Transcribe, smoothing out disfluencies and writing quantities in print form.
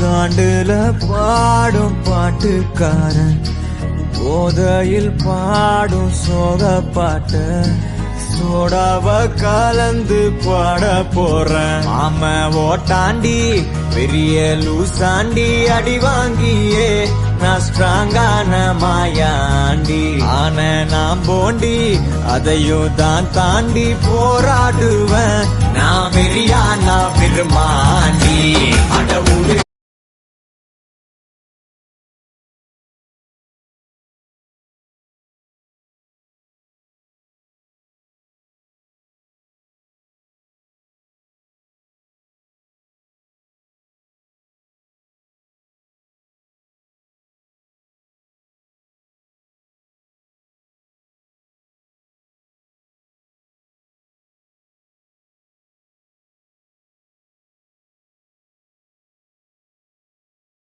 காண்டுல பாடும் பாட்டுக்காரன் போதையில் பாடும் சோக பாட்ட சோடாவ கலந்து பாட போறேன். ஆம ஓட்டாண்டி பெரிய லூசாண்டி அடி வாங்கியே நான் ஸ்ட்ராங்கான மாயாண்டி ஆன நான் போண்டி அதையும் தான் தாண்டி போராடுவேன். நான் வெறியா நான் விரும்பாண்டி